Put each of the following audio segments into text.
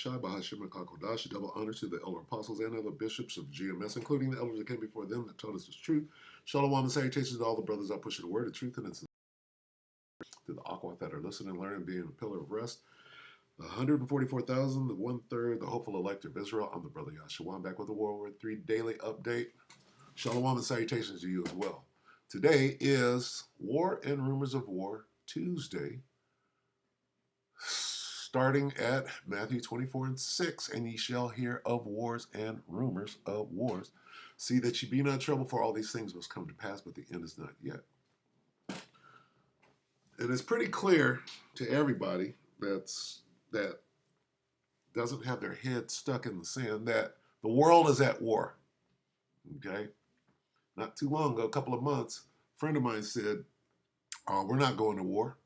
Shai Bahashim and Kakodash, double honor to the elder apostles and other bishops of GMS, including the elders that came before them that told us the truth. Shalom and salutations to all the brothers out pushing the word of truth and it's to the aqua that are listening, learning, being a pillar of rest. The 144,000, the one-third, the hopeful elect of Israel. I'm the brother Yahshua. I'm back with the WW3 Daily Update. Shalom and salutations to you as well. Today is War and Rumors of War Tuesday, starting at Matthew 24 and 6, and ye shall hear of wars and rumors of wars. See that ye be not troubled, for all these things must come to pass, but the end is not yet. And it's pretty clear to everybody that doesn't have their head stuck in the sand that the world is at war. Okay? Not too long ago, a couple of months, a friend of mine said, "Oh, we're not going to war.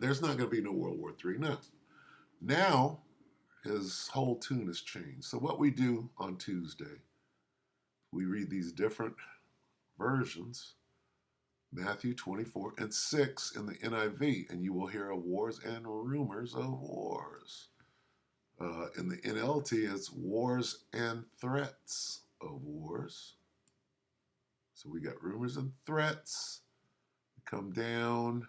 There's not going to be no World War III." No. Now, his whole tune has changed. So what we do on Tuesday, we read these different versions, Matthew 24 and 6 in the NIV, and you will hear of wars and rumors of wars. In the NLT, it's wars and threats of wars. So we got rumors and threats. Come down.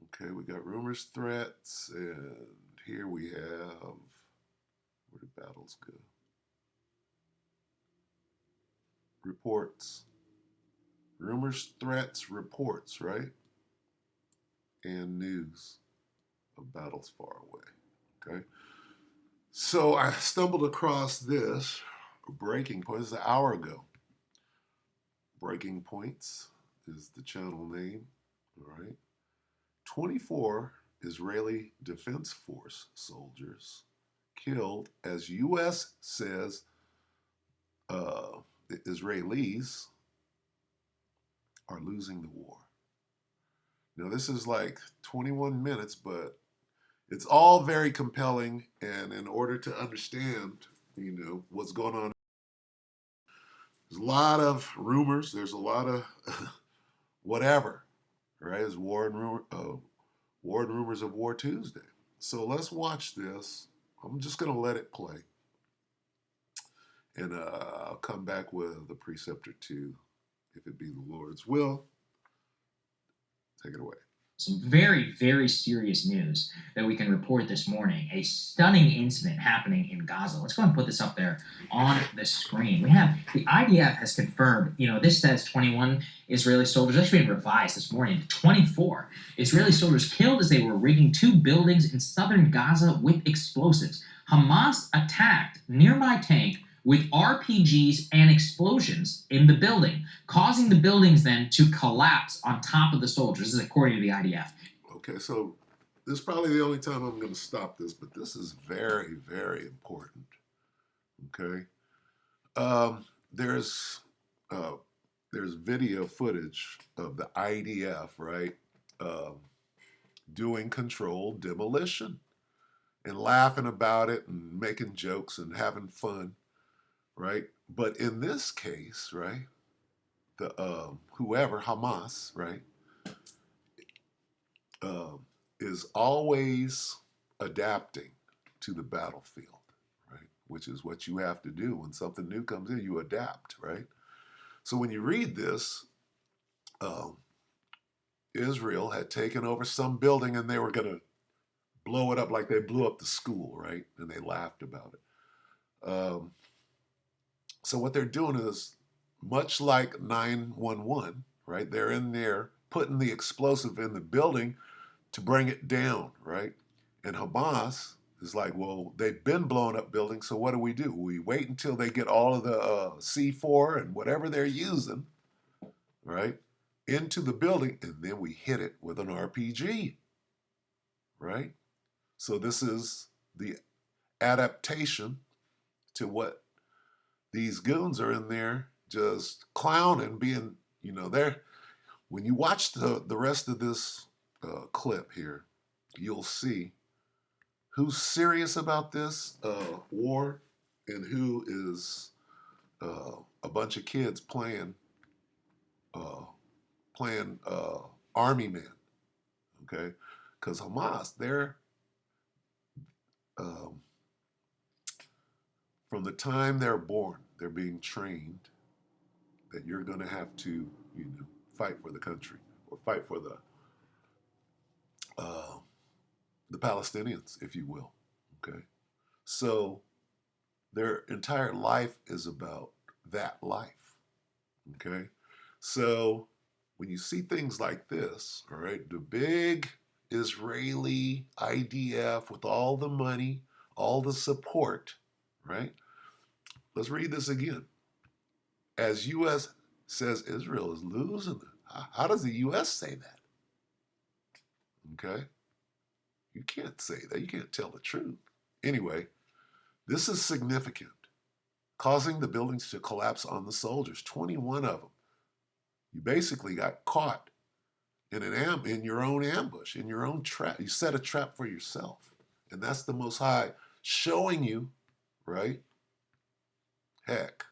Okay, we got rumors, threats, and here we have, where did battles go? Reports. Rumors, threats, reports, right? And news of battles far away, okay? So I stumbled across this Breaking Points an hour ago. Breaking Points is the channel name, all right? 24 Israeli Defense Force soldiers killed as U.S. says the Israelis are losing the war. Now, this is like 21 minutes, but it's all very compelling. And in order to understand, what's going on, there's a lot of rumors. There's a lot of whatever, right? It's war and rumors of War Tuesday. So let's watch this. I'm just going to let it play. And I'll come back with the precept or two, if it be the Lord's will. Take it away. Some very, very serious news that we can report this morning. A stunning incident happening in Gaza. Let's go ahead and put this up there on the screen. We have the IDF has confirmed, this says 21 Israeli soldiers. That's been revised this morning to 24 Israeli soldiers killed as they were rigging two buildings in southern Gaza with explosives. Hamas attacked nearby tank with RPGs and explosions in the building, causing the buildings then to collapse on top of the soldiers. This is according to the IDF. Okay, so this is probably the only time I'm going to stop this, but this is very, very important. Okay, there's video footage of the IDF, right, doing controlled demolition and laughing about it and making jokes and having fun. Right, but in this case, right, the whoever Hamas, right, is always adapting to the battlefield, right, which is what you have to do when something new comes in. You adapt, right. So when you read this, Israel had taken over some building and they were going to blow it up like they blew up the school, right, and they laughed about it. So what they're doing is much like 911, right? They're in there putting the explosive in the building to bring it down, right? And Hamas is like, well, they've been blowing up buildings, so what do? We wait until they get all of the C4 and whatever they're using, right, into the building, and then we hit it with an RPG, right? So this is the adaptation to what these goons are in there just clowning, being, they're, when you watch the rest of this clip here, you'll see who's serious about this war and who is a bunch of kids playing army man, okay? Because Hamas, they're um, from the time they're born, they're being trained that you're going to have to, fight for the country or fight for uh, the Palestinians, if you will. Okay, so their entire life is about that life. Okay, so when you see things like this, all right, the big Israeli IDF with all the money, all the support, right? Let's read this again. As U.S. says Israel is losing, how does the U.S. say that? Okay, you can't say that. You can't tell the truth. Anyway, this is significant, causing the buildings to collapse on the soldiers. 21 of them. You basically got caught in your own ambush, in your own trap. You set a trap for yourself. And that's the Most High showing you, right? Heck,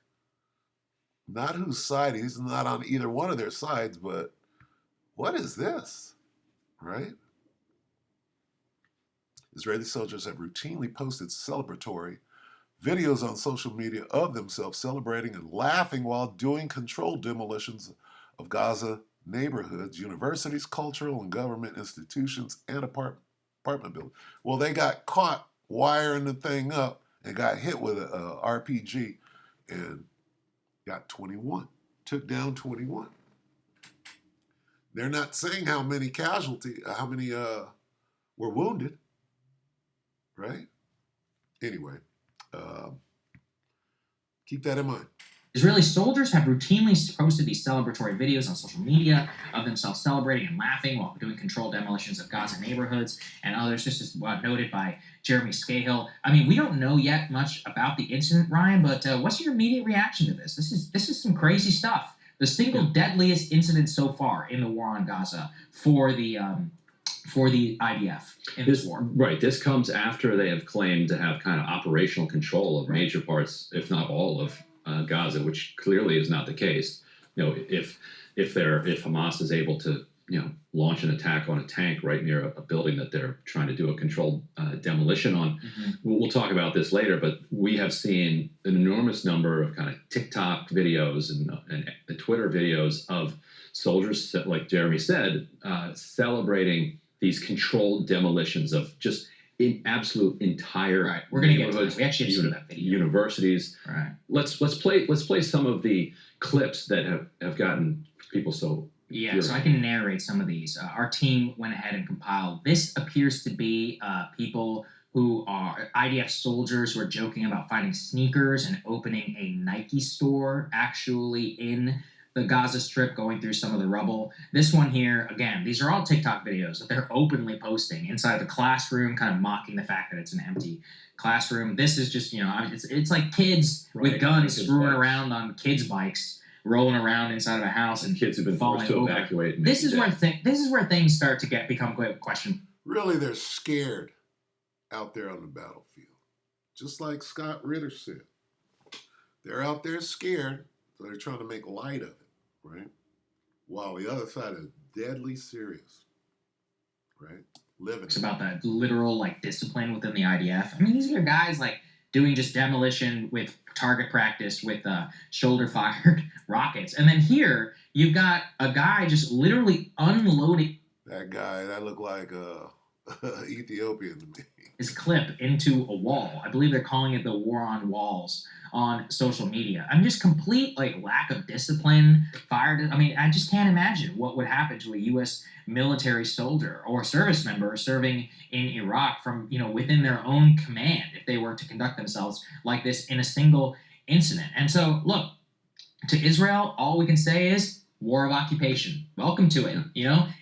not whose side, he's not on either one of their sides, but what is this, right? Israeli soldiers have routinely posted celebratory videos on social media of themselves celebrating and laughing while doing controlled demolitions of Gaza neighborhoods, universities, cultural and government institutions, and apartment buildings. Well, they got caught wiring the thing up and got hit with a RPG and got 21, took down 21. They're not saying how many were wounded, right? Anyway, keep that in mind. Israeli soldiers have routinely posted these celebratory videos on social media of themselves celebrating and laughing while doing controlled demolitions of Gaza neighborhoods and others. This is noted by Jeremy Scahill. I mean, we don't know yet much about the incident, Ryan, but what's your immediate reaction to this? This is some crazy stuff. The single deadliest incident so far in the war on Gaza for the IDF in this war. Right. This comes after they have claimed to have kind of operational control of major parts, if not all, of Gaza, which clearly is not the case. If Hamas is able to launch an attack on a tank right near a building that they're trying to do a controlled demolition on, we'll talk about this later. But we have seen an enormous number of kind of TikTok videos and Twitter videos of soldiers, like Jeremy said, celebrating these controlled demolitions of just in absolute entire We're going to get to that. We actually have that video. Universities. Right. Let's play some of the clips that have gotten people so. Yeah, so I can narrate some of these. Our team went ahead and compiled. This appears to be people who are IDF soldiers who are joking about finding sneakers and opening a Nike store actually in the Gaza Strip, going through some of the rubble. This one here, again, these are all TikTok videos that they're openly posting inside the classroom, kind of mocking the fact that it's an empty classroom. This is just, it's like kids with guns screwing around on kids' bikes, rolling around inside of a house, and kids have been forced to evacuate. This is where things start to become quite a question. Really, they're scared out there on the battlefield, just like Scott Ritter said. They're out there scared, so they're trying to make light of it. Right? While the other side is deadly serious. Right? Living. It's about that literal discipline within the IDF. I mean, these are guys doing just demolition with target practice with shoulder fired rockets. And then here you've got a guy just literally unloading that looked like Ethiopian to me. His clip into a wall. I believe they're calling it the war on walls on social media. I'm just complete lack of discipline. I just can't imagine what would happen to a U.S. military soldier or service member serving in Iraq from within their own command if they were to conduct themselves like this in a single incident. And so, look, to Israel, all we can say is war of occupation. Welcome to it.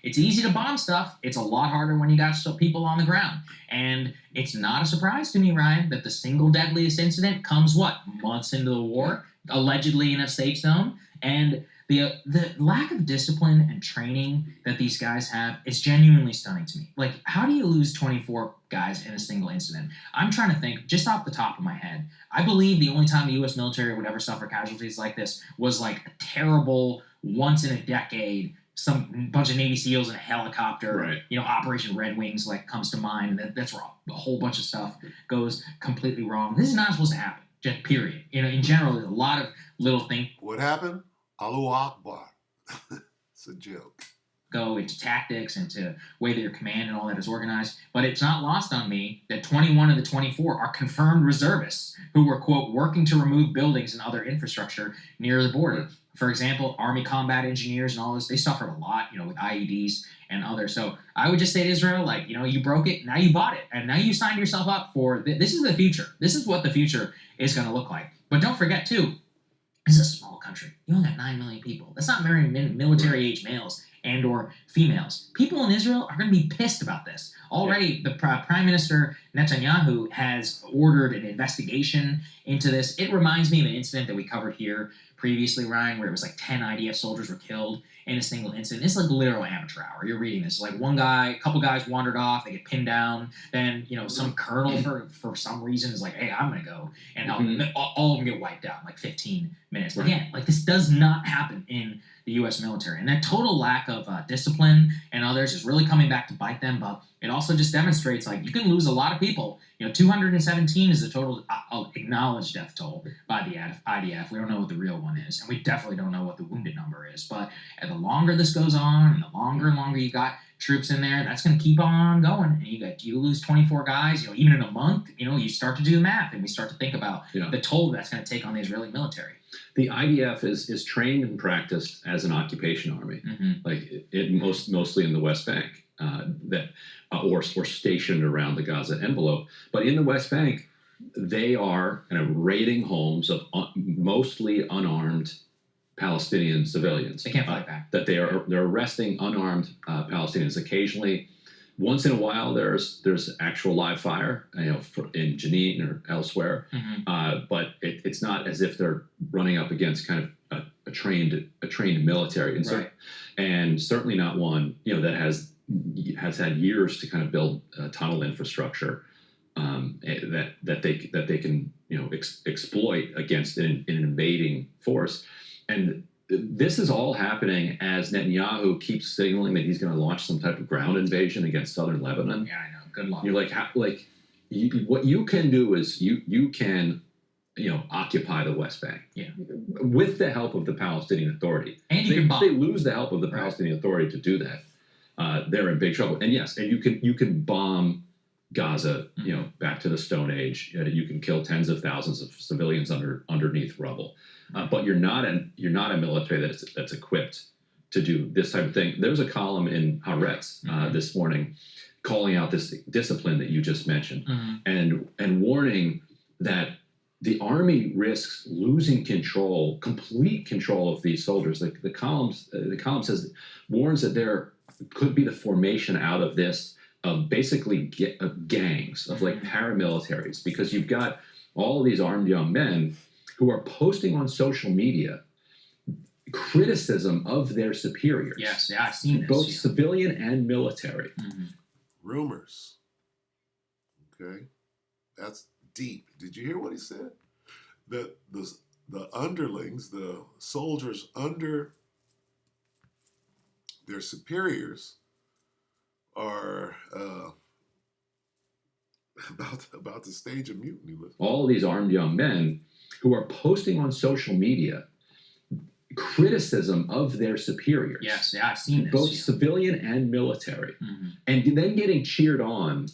It's easy to bomb stuff. It's a lot harder when you got people on the ground. And it's not a surprise to me, Ryan, that the single deadliest incident comes months into the war, allegedly in a safe zone. And the lack of discipline and training that these guys have is genuinely stunning to me. How do you lose 24 guys in a single incident? I'm trying to think just off the top of my head. I believe the only time the U.S. military would ever suffer casualties like this was a terrible, once in a decade some bunch of Navy SEALs in a helicopter. Right. Operation Red Wings that's to mind. That's where a whole bunch of stuff goes completely wrong. This is not supposed to happen. Just period. In general, there's a lot of little things. What happened? Allahu Akbar. It's a joke. Go into tactics, into way that your command and all that is organized. But it's not lost on me that 21 of the 24 are confirmed reservists who were, quote, working to remove buildings and other infrastructure near the border. For example, Army combat engineers and all this, they suffered a lot, with IEDs and others. So I would just say to Israel, you broke it, now you bought it, and now you signed yourself up for this is the future. This is what the future is going to look like. But don't forget, too, this is a small country. You only got 9 million people. That's not very many military-age males and or females. People in Israel are going to be pissed about this. Already, the Prime Minister Netanyahu has ordered an investigation into this. It reminds me of an incident that we covered here previously, Ryan, where it was 10 IDF soldiers were killed in a single incident. It's literal amateur hour. You're reading this. One guy, a couple guys wandered off, they get pinned down. Then, some colonel for some reason is hey, I'm going to go and help. All of them get wiped out in 15 minutes. But again, this does not happen in the U.S. military. And that total lack of discipline and others is really coming back to bite them. But it also just demonstrates you can lose a lot of people. 217 is the total acknowledged death toll by the IDF. We don't know what the real one is, and we definitely don't know what the wounded number is. But the longer this goes on, and the longer you got troops in there, that's going to keep on going. And you lose 24 guys, even in a month, you start to do the math, and we start to think about the toll that's going to take on the Israeli military. The IDF is trained and practiced as an occupation army, mostly in the West Bank, or stationed around the Gaza envelope. But in the West Bank, they are raiding homes of mostly unarmed Palestinian civilians. They can't fight back. That they're arresting unarmed Palestinians. Occasionally, once in a while, there's actual live fire, in Jenin or elsewhere. But it's not as if they're running up against kind of a trained military, and certainly not one that has had years to kind of build tunnel infrastructure that they can exploit against an invading force. And this is all happening as Netanyahu keeps signaling that he's going to launch some type of ground invasion against southern Lebanon. Yeah, I know. Good luck. You're what you can do is you can occupy the West Bank. Yeah. With the help of the Palestinian Authority. And if they lose the help of the Palestinian Authority to do that, they're in big trouble. And yes, and you can bomb Gaza, back to the Stone Age. You can kill tens of thousands of civilians underneath rubble. But you're not a military that's equipped to do this type of thing. There's a column in Haaretz this morning calling out this discipline that you just mentioned, and warning that the army risks losing complete control of these soldiers. The column warns that there could be the formation out of this of basically gangs of paramilitaries, because you've got all of these armed young men who are posting on social media criticism of their superiors. Yes, yeah, I've seen this. Both civilian and military. Rumors. Okay, that's deep. Did you hear what he said? That the underlings, the soldiers under their superiors, are about to stage a mutiny. All of these armed young men who are posting on social media criticism of their superiors. Yes, yeah, I've seen this. Both civilian and military. And then getting cheered on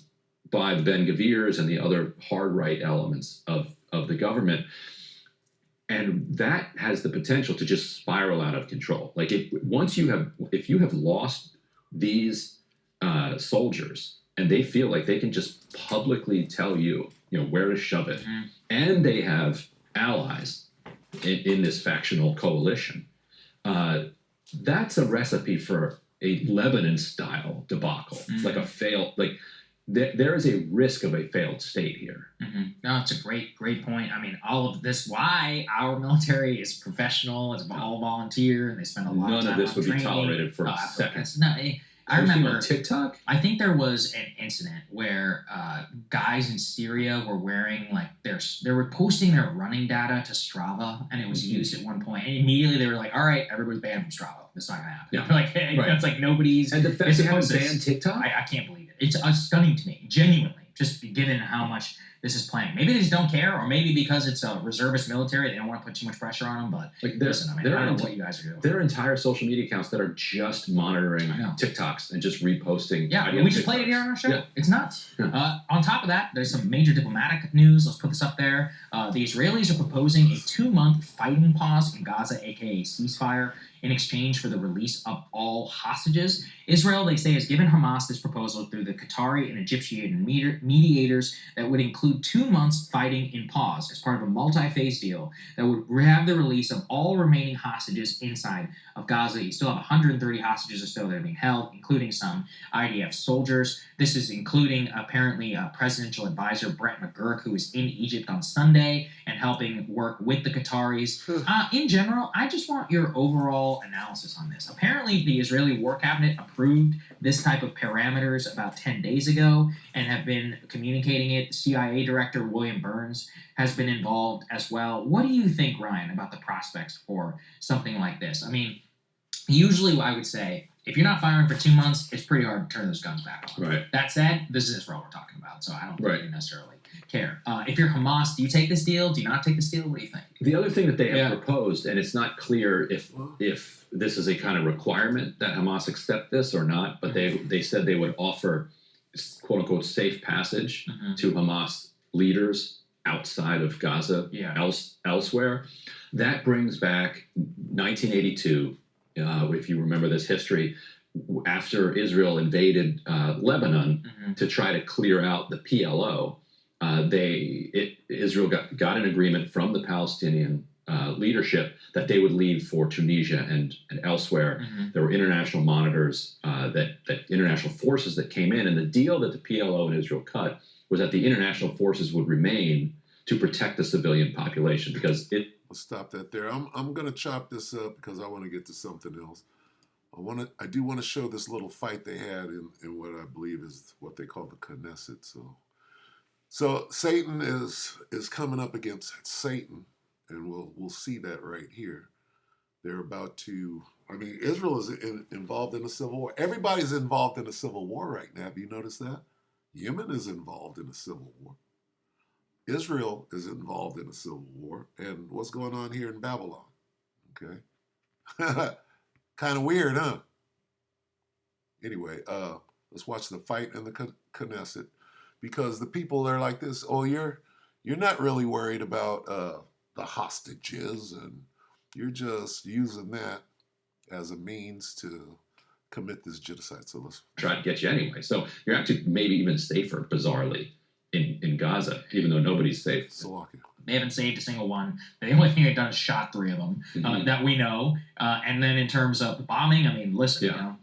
by the Ben-Gvirs and the other hard right elements of the government. And that has the potential to just spiral out of control. If you have lost these soldiers, and they feel like they can just publicly tell you, where to shove it, and they have allies in this factional coalition, that's a recipe for a Lebanon-style debacle, there is a risk of a failed state here. No, it's a great point. I mean, all of this, why our military is professional, it's all volunteer, and they spend a lot of time on training. None of this would be tolerated for a second. No, I Posting remember on TikTok. I think there was an incident where guys in Syria were wearing like they were posting their running data to Strava, and it was used at one point. And immediately they were like, "All right, everybody's banned from Strava. That's not gonna happen." Yeah. Like it's like nobody's. And the fact they haven't supposed to- banned TikTok. I can't believe it. It's stunning to me, genuinely, just given how much this is playing. Maybe they just don't care, or maybe because it's a reservist military, they don't want to put too much pressure on them. But Like listen, I don't know what you guys are doing. There are entire social media accounts that are just monitoring TikToks and just reposting. Yeah, we just played it here on our show. Yeah. It's nuts. Yeah. On top of that, there's some major diplomatic news. Let's put this up there. The Israelis are proposing a 2-month fighting pause in Gaza, aka ceasefire, in exchange for the release of all hostages. Israel, they say, has given Hamas this proposal through the Qatari and Egyptian mediators that would include 2 months fighting in pause as part of a multi-phase deal that would have the release of all remaining hostages inside of Gaza. You still have 130 hostages or so that are being held, including some IDF soldiers. This is including apparently presidential advisor Brett McGurk, who is in Egypt on Sunday and helping work with the Qataris. In general, I just want your overall analysis on this. Apparently, the Israeli War Cabinet approved this type of parameters about 10 days ago and have been communicating it. The CIA director, William Burns, has been involved as well. What do you think, Ryan, about the prospects for something like this? I mean, usually I would say, if you're not firing for 2 months, it's pretty hard to turn those guns back on. Right. That said, this is Israel we're talking about, so I don't think you necessarily care. If you're Hamas, do you take this deal? Do you not take this deal? What do you think? The other thing that they have proposed, and it's not clear if this is a kind of requirement that Hamas accept this or not, but they said they would offer quote unquote safe passage to Hamas leaders outside of Gaza, elsewhere. That brings back 1982. If you remember this history, after Israel invaded Lebanon to try to clear out the PLO, Israel got an agreement from the Palestinian leadership that they would leave for Tunisia and elsewhere. There were international monitors, that international forces that came in, and the deal that the PLO and Israel cut was that the international forces would remain to protect the civilian population because it. Let's stop that there. I'm going to chop this up because I want to get to something else. I do want to show this little fight they had in what I believe is what they call the Knesset. So Satan is coming up against Satan, and we'll see that right here. They're about to. I mean, Israel is involved in a civil war. Everybody's involved in a civil war right now. Have you noticed that? Yemen is involved in a civil war. Israel is involved in a civil war, and what's going on here in Babylon? Okay, kind of weird, huh? Anyway, let's watch the fight in the Knesset, because the people are like this. Oh, you're not really worried about the hostages, and you're just using that as a means to commit this genocide. So let's try to get you anyway. So you're actually maybe even safer, bizarrely, in Gaza, even though nobody's safe. They haven't saved a single one. The only thing they've done is shot 3 of them that we know. And then in terms of the bombing, I mean, listen, you know.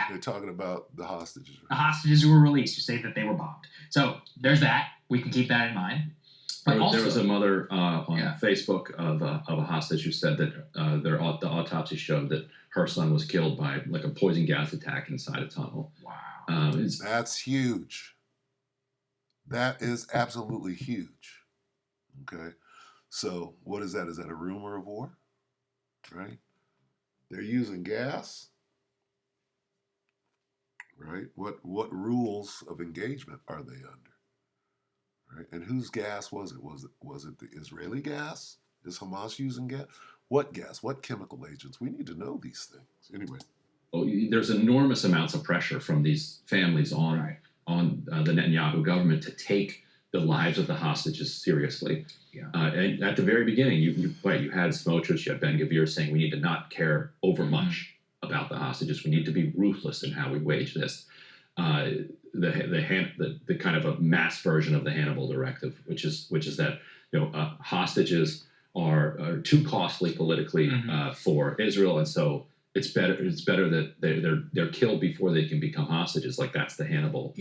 They're talking about the hostages. The hostages who were released, who say that they were bombed. So there's that. We can keep that in mind. But there was a mother on Facebook of a hostage who said that the autopsy showed that her son was killed by like a poison gas attack inside a tunnel. Wow. That's huge. That is absolutely huge. Okay. So what is that? Is that a rumor of war? Right? They're using gas. Right? What rules of engagement are they under? Right? And whose gas was it? Was it the Israeli gas? Is Hamas using gas? What gas? What chemical agents? We need to know these things. Anyway. Oh, there's enormous amounts of pressure from these families on the Netanyahu government to take the lives of the hostages seriously. Yeah. And at the very beginning, you had Smotrich, you had Ben-Gvir saying we need to not care overmuch about the hostages. We need to be ruthless in how we wage this. The kind of a mass version of the Hannibal Directive, which is that hostages are too costly politically for Israel, and so it's better that they're killed before they can become hostages. Like that's the Hannibal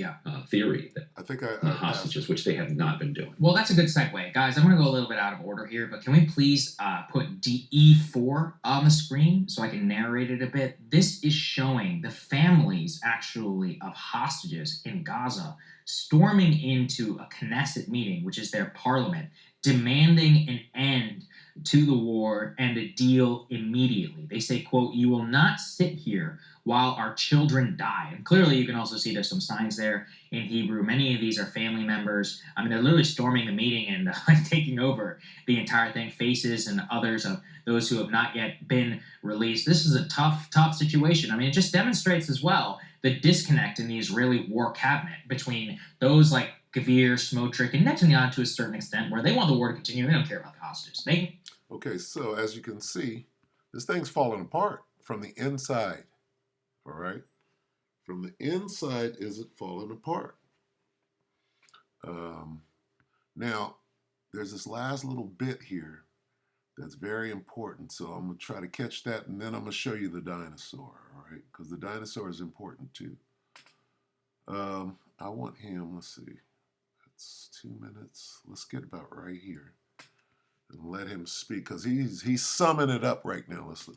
theory. That I think hostages, which they have not been doing. Well, that's a good segue. Guys, I'm going to go a little bit out of order here, but can we please put DE4 on the screen so I can narrate it a bit? This is showing the families, actually, of hostages in Gaza storming into a Knesset meeting, which is their parliament, demanding an end to the war and a deal immediately. They say, quote, "You will not sit here while our children die." And clearly you can also see there's some signs there in Hebrew. Many of these are family members. I mean, they're literally storming the meeting and taking over the entire thing. Faces and others of those who have not yet been released. This is a tough situation. I mean, it just demonstrates as well the disconnect in the Israeli war cabinet between those like Gavir, Smotrich, and Netanyahu to a certain extent, where they want the war to continue. They don't care about the hostages. Okay, so as you can see, this thing's falling apart from the inside. All right? From the inside, is it falling apart? Now, there's this last little bit here that's very important. So I'm going to try to catch that, and then I'm going to show you the dinosaur, all right? Because the dinosaur is important too. I want him, let's see. That's 2 minutes. Let's get about right here and let him speak, because he's summing it up right now. Let's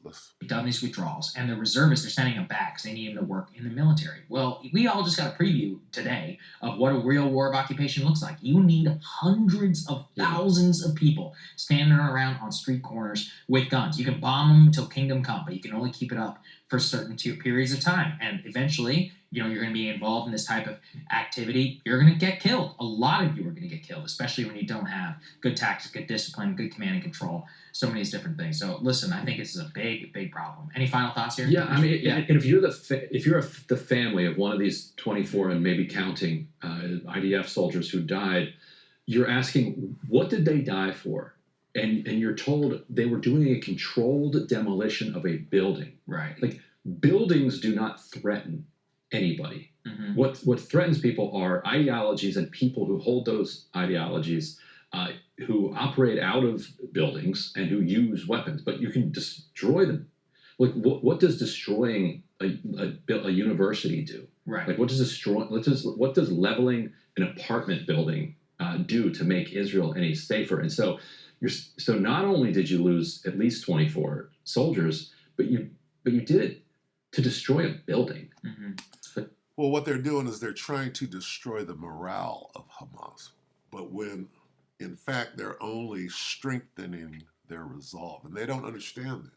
done these withdrawals, and the reservists are sending them back because they need him to work in the military. Well, we all just got a preview today of what a real war of occupation looks like. You need hundreds of thousands of people standing around on street corners with guns. You can bomb them until kingdom come, but you can only keep it up for certain periods of time, and eventually, you're going to be involved in this type of activity. You're going to get killed. A lot of you are going to get killed, especially when you don't have good tactics, good discipline, good command and control, so many different things. So listen, I think this is a big problem. Any final thoughts here? Yeah, I mean, and if you're the family of one of these 24 and maybe counting IDF soldiers who died, you're asking, what did they die for? And you're told they were doing a controlled demolition of a building. Right. Like, buildings do not threaten anybody. Mm-hmm. What threatens people are ideologies and people who hold those ideologies, who operate out of buildings and who use weapons. But you can destroy them. Like, what does destroying a university do? Right. Like, what does leveling an apartment building do to make Israel any safer? And so not only did you lose at least 24 soldiers, but you did it to destroy a building. Mm-hmm. Well, what they're doing is they're trying to destroy the morale of Hamas. But when, in fact, they're only strengthening their resolve. And they don't understand that.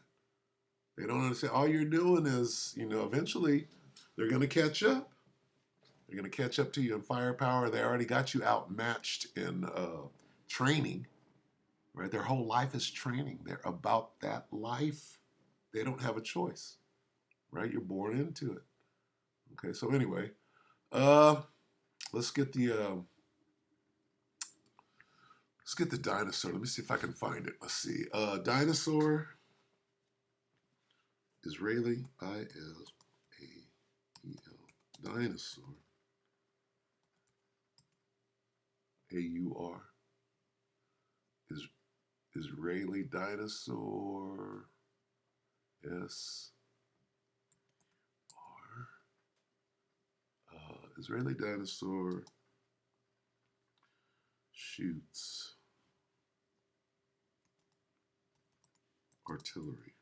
They don't understand. All you're doing is, eventually they're going to catch up. They're going to catch up to you in firepower. They already got you outmatched in training. Right? Their whole life is training. They're about that life. They don't have a choice. Right? You're born into it. Okay, so anyway, let's get the dinosaur. Let me see if I can find it. Let's see. Dinosaur, Israeli, ISAEL, dinosaur, AUR, Israeli dinosaur, SR. Israeli dinosaur shoots artillery.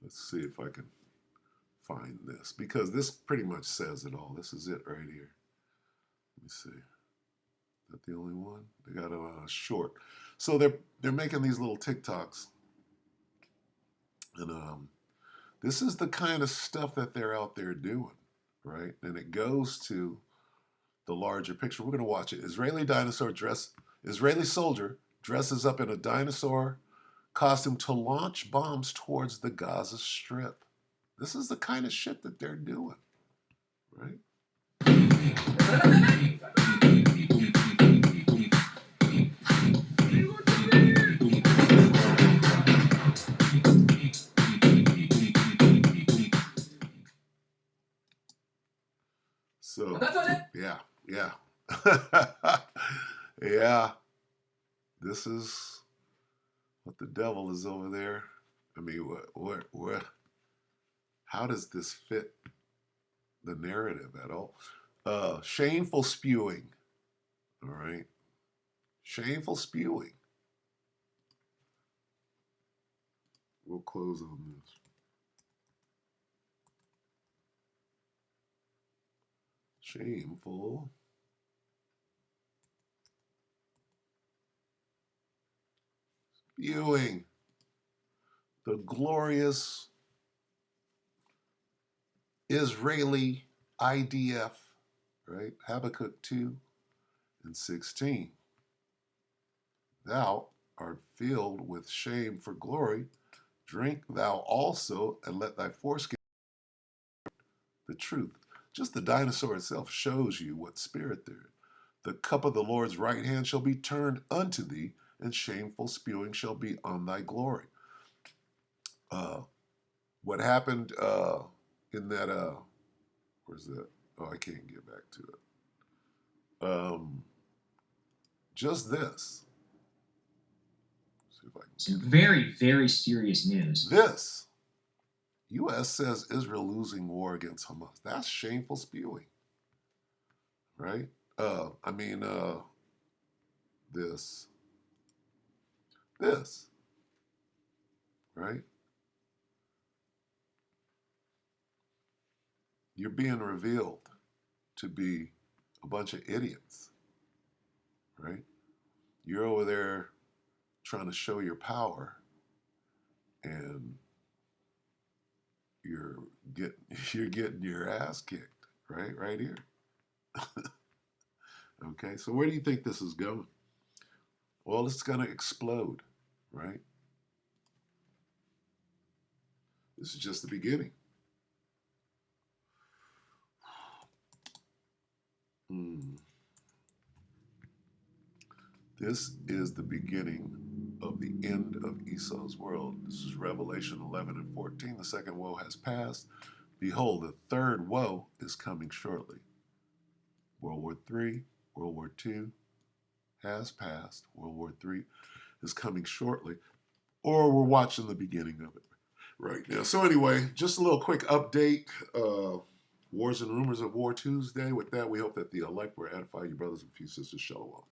Let's see if I can find this, because this pretty much says it all. This is it right here. Let me see. Is that the only one? They got a short. So they're making these little TikToks, and this is the kind of stuff that they're out there doing, right? And it goes to the larger picture. We're going to watch it. Israeli soldier dresses up in a dinosaur costume to launch bombs towards the Gaza Strip. This is the kind of shit that they're doing, right? So, yeah. Yeah, this is what the devil is over there. I mean, what? How does this fit the narrative at all? Shameful spewing. All right, shameful spewing. We'll close on this. Shameful spewing. The glorious Israeli IDF, right? Habakkuk 2 and 16. Thou art filled with shame for glory. Drink thou also, and let thy foreskin. The truth. Just the dinosaur itself shows you what spirit there is. The cup of the Lord's right hand shall be turned unto thee, and shameful spewing shall be on thy glory. What happened in that, where's that? Oh, I can't get back to it. Just this. See if I can. Some very, very serious news. This. U.S. says Israel losing war against Hamas. That's shameful spewing, right? This, right? You're being revealed to be a bunch of idiots, right? You're over there trying to show your power, and you're getting your ass kicked, right? Right here. Okay, so where do you think this is going? Well, it's going to explode, right? This is just the beginning. This is the beginning of the end of Esau's world. This is Revelation 11 and 14. The second woe has passed. Behold, the third woe is coming shortly. World War III, World War II has passed. World War III is coming shortly. Or we're watching the beginning of it right now. So anyway, just a little quick update. Wars and Rumors of War Tuesday. With that, we hope that the elect will edify you brothers and sisters. Shalom.